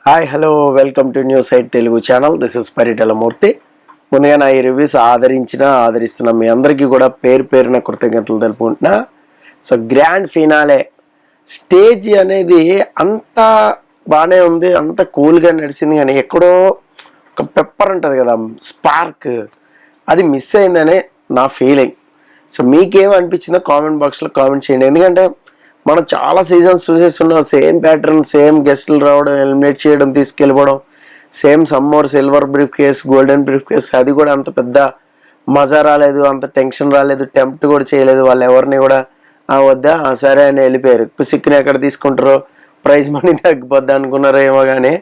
Hi hello welcome to new site Telugu channel. This is Paritalamurthy. ముందుగా నా ఈ రివ్యూస్ ఆదరిస్తున్న మీ అందరికీ కూడా పేరు పేరున కృతజ్ఞతలు తెలుపుకుంటున్నా. సో గ్రాండ్ ఫినాలే స్టేజ్ అనేది అంత బాగానే ఉంది, అంత కూల్గా నడిచింది, కానీ ఎక్కడో ఒక పెప్పర్ ఉంటుంది కదా, స్పార్క్, అది మిస్ అయిందనే నా ఫీలింగ్. సో మీకేమనిపించిందో కామెంట్ బాక్స్లో కామెంట్ చేయండి. ఎందుకంటే మనం చాలా సీజన్స్ చూసేస్తున్నాం, సేమ్ ప్యాటర్న్, సేమ్ గెస్టులు రావడం, ఎలిమినేట్ చేయడం, తీసుకెళ్ళిపోవడం, same summer silver brief case, golden brief case. అది కూడా అంత పెద్ద మజా రాలేదు, అంత టెన్షన్ రాలేదు, టెంప్ట్ కూడా చేయలేదు. వాళ్ళు ఎవరిని కూడా వద్దా సరే అని వెళ్ళిపోయారు. సిక్కుని ఎక్కడ తీసుకుంటారో, ప్రైజ్ మనీ తగ్గిపోద్ది అనుకున్నారో ఏమో, కానీ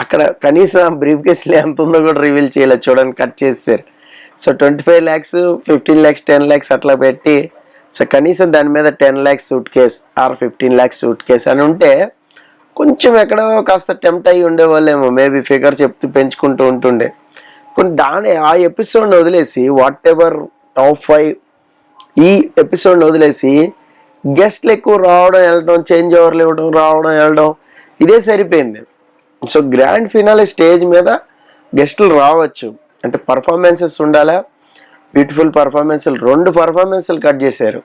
అక్కడ కనీసం బ్రీఫ్ కేసులు ఎంత ఉందో కూడా రివీల్ చేయలేదు. చూడండి, కట్ చేసేసారు. సో 25 lakhs, 15 lakhs, 10 lakhs అట్లా పెట్టి, సో కనీసం దాని మీద 10 lakhs suitcase or 15 lakhs suitcase అని ఉంటే కొంచెం ఎక్కడో కాస్త టెంప్ట్ అయ్యి ఉండేవాళ్ళేమో. మేబీ ఫిగర్ చెప్తూ పెంచుకుంటూ ఉంటుండే. కొన్ని ఆ ఎపిసోడ్ని వదిలేసి, వాట్ ఎవర్ టాప్ 5 ఈ ఎపిసోడ్ని వదిలేసి గెస్ట్లు ఎక్కువ రావడం వెళ్ళడం, చేంజ్ ఓవర్లు ఇవ్వడం, రావడం వెళ్ళడం, ఇదే సరిపోయింది. సో గ్రాండ్ ఫినాలే స్టేజ్ మీద గెస్టులు రావచ్చు అంటే పర్ఫార్మెన్సెస్ ఉండాలా, బ్యూటిఫుల్ పర్ఫార్మెన్స్లు. 2 పర్ఫార్మెన్స్లు కట్ చేశారు.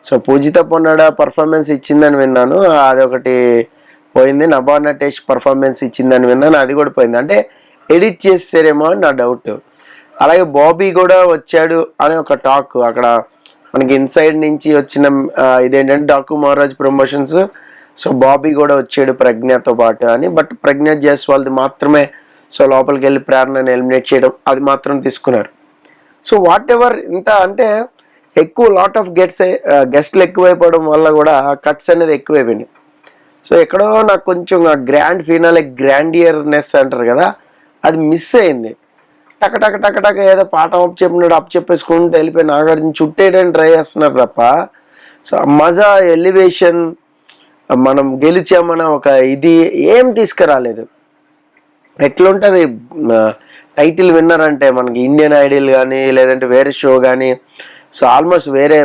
సో పూజిత పొన్నాడ పర్ఫార్మెన్స్ ఇచ్చిందని విన్నాను, అదొకటి పోయింది. నభా నటేష్ పర్ఫార్మెన్స్ ఇచ్చిందని విన్నాను, అది కూడా పోయింది. అంటే ఎడిట్ చేసారేమో అని నా డౌట్. అలాగే బాబీ కూడా వచ్చాడు అని ఒక టాక్ అక్కడ మనకి ఇన్సైడ్ నుంచి వచ్చిన ఇదేంటంటే డాకు మహారాజ్ ప్రమోషన్స్. సో బాబీ కూడా వచ్చాడు ప్రజ్ఞతో పాటు అని. బట్ ప్రజ్ఞ జైస్వాల్ది మాత్రమే సో లోపలికి వెళ్ళి ప్రేరణను ఎలిమినేట్ చేయడం, అది మాత్రం తీసుకున్నారు. సో వాట్ ఎవర్ ఇంత అంటే ఎక్కువ లాట్ ఆఫ్ గెస్ట్లు ఎక్కువైపోవడం వల్ల కూడా కట్స్ అనేది ఎక్కువైపోయినాయి. సో ఎక్కడో నాకు కొంచెం గ్రాండ్ ఫినాలే గ్రాండియర్నెస్ అంటారు కదా, అది మిస్ అయింది. టక ఏదో పాఠం అప్ చెప్పేసుకుంటూ వెళ్ళిపోయి నాగార్జున చుట్టేయడానికి ట్రై చేస్తున్నారు తప్ప, సో మజా, ఎలివేషన్, మనం గెలిచామన్న ఒక ఇది ఏం తీసుకురాలేదు. ఎట్లుంటుంది టైటిల్ విన్నర్ అంటే మనకి ఇండియన్ ఐడల్ కానీ లేదంటే వేరే షో కానీ, సో ఆల్మోస్ట్ వేరే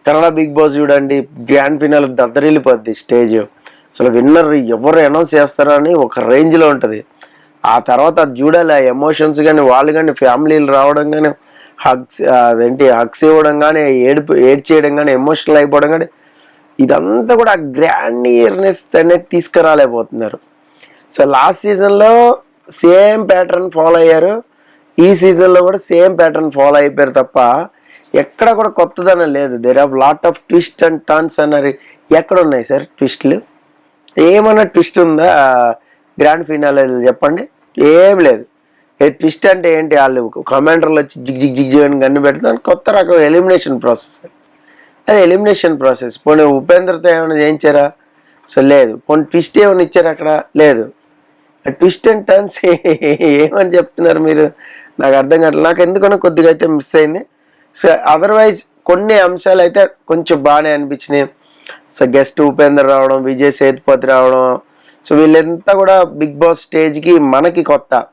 కన్నడ బిగ్ బాస్ చూడండి, గ్రాండ్ ఫినాల్ దద్దరిల్లిపోద్ది స్టేజ్. అసలు విన్నర్ ఎవరు అనౌన్స్ చేస్తారని ఒక రేంజ్లో ఉంటుంది. ఆ తర్వాత అది చూడాలి, ఆ ఎమోషన్స్ కానీ, వాళ్ళు కానీ ఫ్యామిలీలు రావడం కానీ, హగ్స్ ఇవ్వడం కానీ, ఏడ్చేయడం కానీ, ఎమోషనల్ అయిపోవడం కానీ, ఇదంతా కూడా ఆ గ్రాండియర్నెస్ అనేది తీసుకురాలేకపోతున్నారు. సో లాస్ట్ సీజన్లో సేమ్ ప్యాటర్న్ ఫాలో అయ్యారు, ఈ సీజన్లో కూడా సేమ్ ప్యాటర్న్ ఫాలో అయిపోయారు తప్ప ఎక్కడ కూడా కొత్తదనం లేదు. There have lot of twist and turns అన్నారు. ఎక్కడ ఉన్నాయి సార్ ట్విస్ట్లు? ఏమన్నా ట్విస్ట్ ఉందా గ్రాండ్ ఫినాలే? చెప్పండి, ఏం లేదు. ఏ ట్విస్ట్ అంటే ఏంటి? వాళ్ళు కమాండర్లు వచ్చి జిగ్ అని గన్ను పెడతాను, కొత్త రకం ఎలిమినేషన్ ప్రాసెస్. అది ఎలిమినేషన్ ప్రాసెస్. పోనీ ఉపేంద్రతో ఏమైనా చేయించారా? సో లేదు. పోనీ ట్విస్ట్ ఏమైనా ఇచ్చారు అక్కడ? లేదు. ట్విస్ట్ అండ్ టర్న్స్ ఏమని చెప్తున్నారు మీరు? నాకు అర్థం కావట్లేదు. నాకు ఎందుకన్నా కొద్దిగా అయితే మిస్ అయింది. సో అదర్వైజ్ కొన్ని అంశాలు అయితే కొంచెం బాగానే అనిపించినాయి. సో గెస్ట్ ఉపేంద్ర రావడం, విజయ్ సేతుపతి రావడం, సో వీళ్ళంతా కూడా బిగ్ బాస్ స్టేజ్కి మనకి కొత్త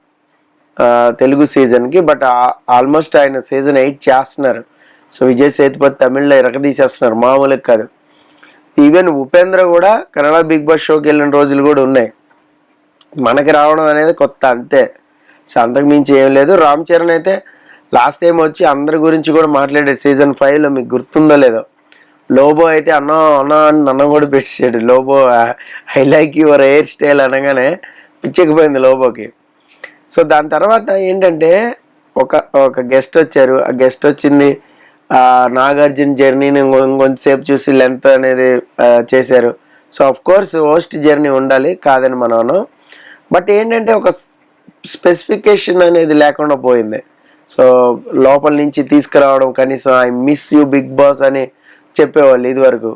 తెలుగు సీజన్కి. బట్ ఆల్మోస్ట్ ఆయన సీజన్ 8 చేస్తున్నారు. సో విజయ్ సేతుపతి తమిళ్లో ఇరకదీసేస్తున్నారు, మామూలుగా కాదు. ఈవెన్ ఉపేంద్ర కూడా కన్నడ బిగ్ బాస్ షోకి వెళ్ళిన రోజులు కూడా ఉన్నాయి. మనకి రావడం అనేది కొత్త, అంతే. సో అంతకు మించి ఏం లేదు. రామ్ చరణ్ అయితే లాస్ట్ టైం వచ్చి అందరి గురించి కూడా మాట్లాడాడు సీజన్ 5లో, మీకు గుర్తుందో లేదో. లోబో అయితే అన్న కూడా పెట్టాడు. Lobo I like your hair style అనగానే పిచ్చెక్కిపోయింది లోబోకి. సో దాని తర్వాత ఏంటంటే ఒక గెస్ట్ వచ్చారు. ఆ గెస్ట్ వచ్చింది నాగార్జున జర్నీని ఇంకొంతసేపు చూసి లెంత్ అనేది చేశారు. So of course host journey ఉండాలి, కాదని మనం. బట్ ఏంటంటే ఒక స్పెసిఫికేషన్ అనేది లేకుండా పోయింది. సో లోపల నుంచి తీసుకురావడం, కనీసం I miss you Bigg Boss అని చెప్పేవాళ్ళు ఇదివరకు.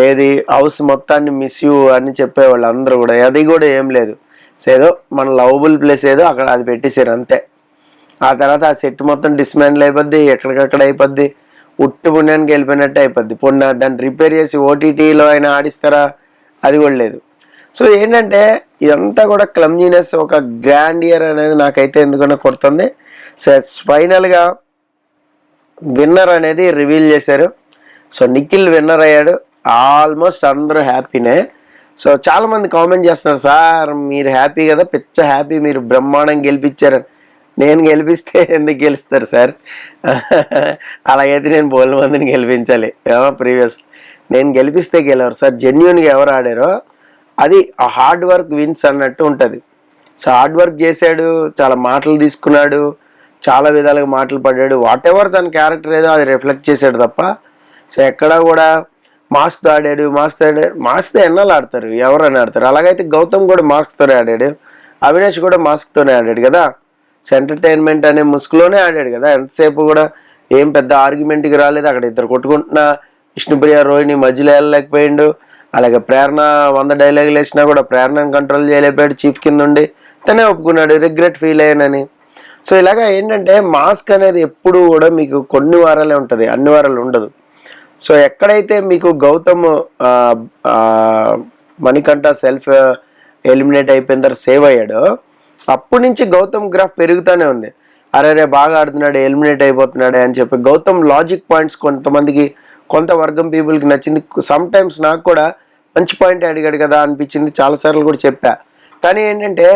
ఏది హౌస్ మొత్తాన్ని మిస్ యూ అని చెప్పేవాళ్ళు అందరూ కూడా. అది కూడా ఏం లేదు. సో ఏదో మన లవబుల్ ప్లేస్ ఏదో అక్కడ అది పెట్టేశారు, అంతే. ఆ తర్వాత ఆ సెట్ మొత్తం డిస్మాండిల్ అయిపోద్ది, ఎక్కడికక్కడ అయిపోద్ది, ఉట్టు పుణ్యానికి వెళ్ళిపోయినట్టు అయిపోద్ది. దాన్ని రిపేర్ చేసి ఓటీటీలో అయినా ఆడిస్తారా? అది కూడా లేదు. సో ఏంటంటే ఇదంతా కూడా క్లమ్జీనెస్, ఒక గ్రాండియర్ అనేది నాకైతే ఎందుకన్నా కొడుతుంది. సో ఫైనల్గా విన్నర్ అనేది రివీల్ చేశారు. సో నిఖిల్ విన్నర్ అయ్యాడు. ఆల్మోస్ట్ అందరూ హ్యాపీనే. సో చాలామంది కామెంట్ చేస్తున్నారు, సార్ మీరు హ్యాపీ కదా, పిచ్చ హ్యాపీ, మీరు బ్రహ్మాండం గెలిపించారని. నేను గెలిపిస్తే ఎందుకు గెలుస్తారు సార్? అలాగైతే నేను బోల్ మందిని గెలిపించాలి ప్రీవియస్. నేను గెలిపిస్తే గెలవరు సార్. జెన్యున్గా ఎవరు ఆడారో అది ఆ హార్డ్ వర్క్ విన్స్ అన్నట్టు ఉంటుంది. సో హార్డ్ వర్క్ చేశాడు, చాలా మాటలు తీసుకున్నాడు, చాలా విధాలుగా మాటలు పడ్డాడు. వాట్ ఎవర్ తన క్యారెక్టర్ ఏదో అది రిఫ్లెక్ట్ చేశాడు తప్ప సో ఎక్కడా కూడా మాస్క్తో ఆడాడు, మాస్క్తో ఎన్నాళ్ళు ఆడతారు, ఎవరైనా ఆడతారు. అలాగైతే గౌతమ్ కూడా మాస్క్తోనే ఆడాడు, అవినాష్ కూడా మాస్క్తోనే ఆడాడు కదా. సో ఎంటర్టైన్మెంట్ అనే ముసుగులోనే ఆడాడు కదా. ఎంతసేపు కూడా ఏం పెద్ద ఆర్గ్యుమెంట్కి రాలేదు. అక్కడ ఇద్దరు కొట్టుకుంటున్న విష్ణుప్రియ రోహిణి మధ్యలో వెళ్ళలేకపోయిండు. అలాగే ప్రేరణ 100 డైలాగులు వేసినా కూడా ప్రేరణను కంట్రోల్ చేయలేకపోయాడు చీఫ్ కింద ఉండి. తనే ఒప్పుకున్నాడు రిగ్రెట్ ఫీల్ అయ్యానని. సో ఇలాగా ఏంటంటే మాస్క్ అనేది ఎప్పుడు కూడా మీకు కొన్ని వారాలే ఉంటుంది, అన్ని వారాలు ఉండదు. సో ఎక్కడైతే మీకు గౌతమ్ మణికంఠ సెల్ఫ్ ఎలిమినేట్ అయిపోయిన తర్వాత సేవ్ అయ్యాడో అప్పటి నుంచి గౌతమ్ గ్రాఫ్ పెరుగుతూనే ఉంది. అరే బాగా ఆడుతున్నాడు, ఎలిమినేట్ అయిపోతున్నాడు అని చెప్పి గౌతమ్ లాజిక్ పాయింట్స్ కొంతమందికి, కొంత వర్గం పీపుల్కి నచ్చింది. సమ్ టైమ్స్ నాకు కూడా మంచి పాయింట్ అడిగాడు కదా అనిపించింది, చాలాసార్లు కూడా చెప్పా. కానీ ఏంటంటే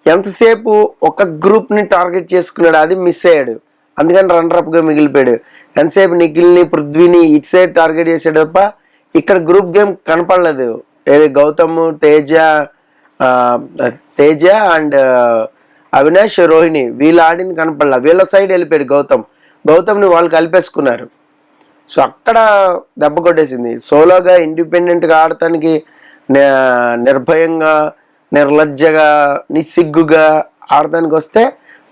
ఎంతసేపు ఒక గ్రూప్ని టార్గెట్ చేసుకున్నాడు, అది మిస్ అయ్యాడు. అందుకని రన్నరప్గా మిగిలిపోయాడు. ఎంతసేపు నిఖిల్ని పృథ్వీని ఇటు సైడ్ టార్గెట్ చేసాడు తప్ప ఇక్కడ గ్రూప్ గేమ్ కనపడలేదు. ఏది గౌతమ్, తేజ అండ్ అవినాష్, రోహిణి వీళ్ళు ఆడింది కనపడలే. వీళ్ళ సైడ్ వెళ్ళిపోయాడు గౌతమ్ని వాళ్ళు కలిపేసుకున్నారు. సో అక్కడ దెబ్బ కొట్టేసింది. సోలోగా ఇండిపెండెంట్గా ఆడటానికి నిర్భయంగా, నిర్లజ్జగా, నిస్సిగ్గుగా ఆడటానికి వస్తే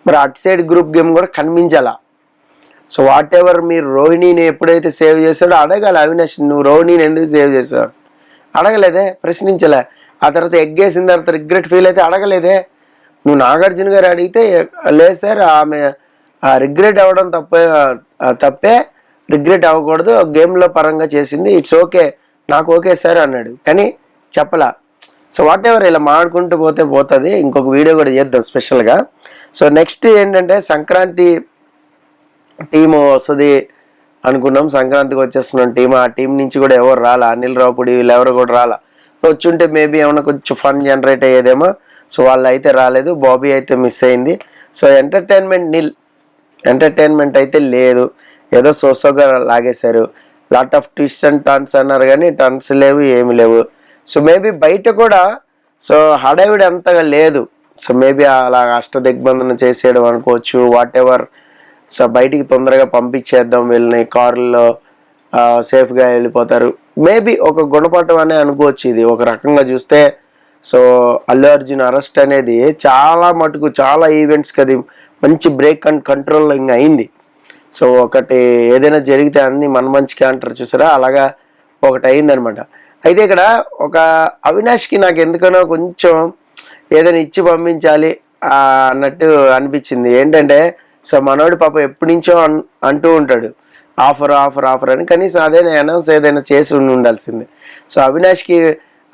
మరి అటు సైడ్ గ్రూప్ గేమ్ కూడా కనిపించాల. సో వాట్ ఎవర్ మీరు రోహిణిని ఎప్పుడైతే సేవ్ చేశాడో అడగాలి అవినాష్, నువ్వు రోహిణిని ఎందుకు సేవ్ చేసావు అడగలేదే, ప్రశ్నించలే. ఆ తర్వాత ఎగ్గేసిన తర్వాత రిగ్రెట్ ఫీల్ అయితే అడగలేదే. నువ్వు నాగార్జున గారు అడిగితే లేదు సార్ ఆమె రిగ్రెట్ అవ్వడం తప్పే, రిగ్రెట్ అవ్వకూడదు, గేమ్లో పరంగా చేసింది, ఇట్స్ ఓకే, నాకు ఓకే సార్ అన్నాడు. కానీ చెప్పలా. సో వాట్ ఎవర్ ఇలా మాడుకుంటూ పోతుంది. ఇంకొక వీడియో కూడా చేద్దాం స్పెషల్గా. సో నెక్స్ట్ ఏంటంటే సంక్రాంతి టీము వస్తుంది అనుకున్నాం, సంక్రాంతికి వచ్చేస్తున్నాం టీం. ఆ టీం నుంచి కూడా ఎవరు రాలా, అనిల్ రావుపూడి వీళ్ళు ఎవరు కూడా రాలా. వచ్చుంటే మేబీ ఏమైనా కొంచెం ఫన్ జనరేట్ అయ్యేదేమో. సో వాళ్ళు అయితే రాలేదు, బాబీ అయితే మిస్ అయింది. సో ఎంటర్టైన్మెంట్ అయితే లేదు, ఏదో సోసోగా లాగేశారు. Lot of twist and turns అన్నారు కానీ టర్న్స్ లేవు, ఏమి లేవు. సో మేబీ బయట కూడా సో హడావిడి అంతగా లేదు. సో మేబీ అలా అష్టదిగ్బంధన చేసేయడం అనుకోవచ్చు, వాట్ ఎవర్. సో బయటికి తొందరగా పంపించేద్దాం వీళ్ళని, కారుల్లో సేఫ్గా వెళ్ళిపోతారు. మేబీ ఒక గుణపాఠం అనే అనుకోవచ్చు ఇది ఒక రకంగా చూస్తే. సో అల్లు అర్జున్ అరెస్ట్ అనేది చాలా మటుకు చాలా ఈవెంట్స్కి అది మంచి బ్రేక్ అండ్ కంట్రోలింగ్ అయింది. సో ఒకటి ఏదైనా జరిగితే అన్ని మన మంచిగా అంటారు చూసారా, అలాగా ఒకటి అయిందనమాట. అయితే ఇక్కడ ఒక అవినాష్కి నాకు ఎందుకనో కొంచెం ఏదైనా ఇచ్చి పంపించాలి అన్నట్టు అనిపించింది. ఏంటంటే సో మనోడు పాప ఎప్పటి నుంచో అంటూ ఉంటాడు ఆఫర్ అని, కనీసం అదైనా అనౌన్స్ ఏదైనా చేసి ఉండాల్సింది. సో అవినాష్కి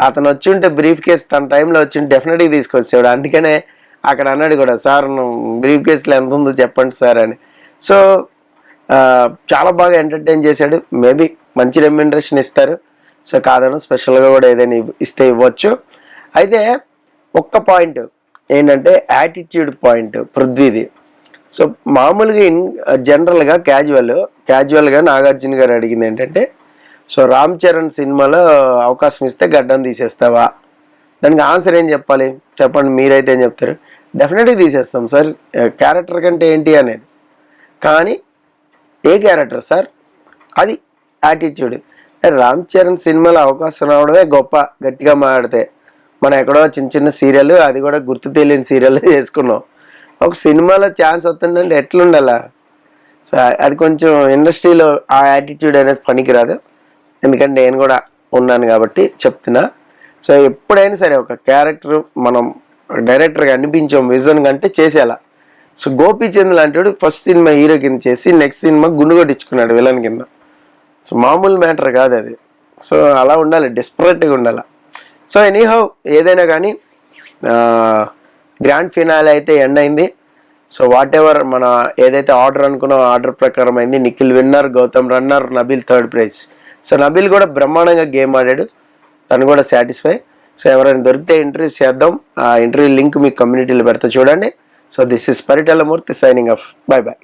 అతను వచ్చి ఉంటే బ్రీఫ్ కేస్ తన టైంలో వచ్చి ఉంటే డెఫినెట్గా తీసుకొచ్చాడు. అందుకనే అక్కడ అన్నాడు కూడా, సార్ బ్రీఫ్ కేసులో ఎంత ఉందో చెప్పండి సార్ అని. సో చాలా బాగా ఎంటర్టైన్ చేశాడు. మేబీ మంచి రెమ్యునరేషన్ ఇస్తారు. సో కాదను స్పెషల్గా కూడా ఏదైనా ఇస్తే ఇవ్వచ్చు. అయితే ఒక్క పాయింట్ ఏంటంటే యాటిట్యూడ్ పాయింట్ పృథ్వీది. సో మామూలుగా జనరల్గా క్యాజువల్గా నాగార్జున గారు అడిగింది ఏంటంటే, సో రామ్ చరణ్ సినిమాలో అవకాశం ఇస్తే గడ్డం తీసేస్తావా? దానికి ఆన్సర్ ఏం చెప్పాలి చెప్పండి, మీరైతే ఏం చెప్తారు? డెఫినెట్గా తీసేస్తాం సార్, క్యారెక్టర్ కంటే ఏంటి అనేది. కానీ ఏ క్యారెక్టర్ సార్, అది యాటిట్యూడ్. రామ్ చరణ్ సినిమాలో అవకాశం రావడమే గొప్ప, గట్టిగా మాట్లాడితే. మనం ఎక్కడో చిన్న సీరియల్, అది కూడా గుర్తు తెలియని సీరియల్ చేసుకున్నాం. ఒక సినిమాలో ఛాన్స్ వస్తుందంటే ఎట్లుండాలా? సో అది కొంచెం ఇండస్ట్రీలో ఆ యాటిట్యూడ్ అనేది పనికిరాదు. ఎందుకంటే నేను కూడా ఉన్నాను కాబట్టి చెప్తున్నా. సో ఎప్పుడైనా సరే ఒక క్యారెక్టర్ మనం డైరెక్టర్గా అనిపించాం విజన్ కంటే చేసేలా. సో గోపీచంద్ లాంటి ఫస్ట్ సినిమా హీరో కింద చేసి నెక్స్ట్ సినిమా గుండు కొట్టించుకున్నాడు విలన్ కింద. సో మామూలు మ్యాటర్ కాదు అది. సో అలా ఉండాలి, డెస్పరేట్గా ఉండాలి. సో ఎనీహౌ ఏదైనా కానీ గ్రాండ్ ఫినాలే అయితే ఎండ్ అయింది. సో వాట్ ఎవర్ మన ఏదైతే ఆర్డర్ అనుకున్నామో ఆర్డర్ ప్రకారం అయింది. Nikhil winner, Gautam runner, Nabeel third prize. So Nabeel కూడా బ్రహ్మాండంగా గేమ్ ఆడాడు, తను కూడా సాటిస్ఫై. సో ఎవరైనా దొరికితే ఇంటర్వ్యూ చేద్దాం. ఆ ఇంటర్వ్యూ లింక్ మీకు కమ్యూనిటీలో పెడతా చూడండి. So this is Paritala Murthy signing off. By by.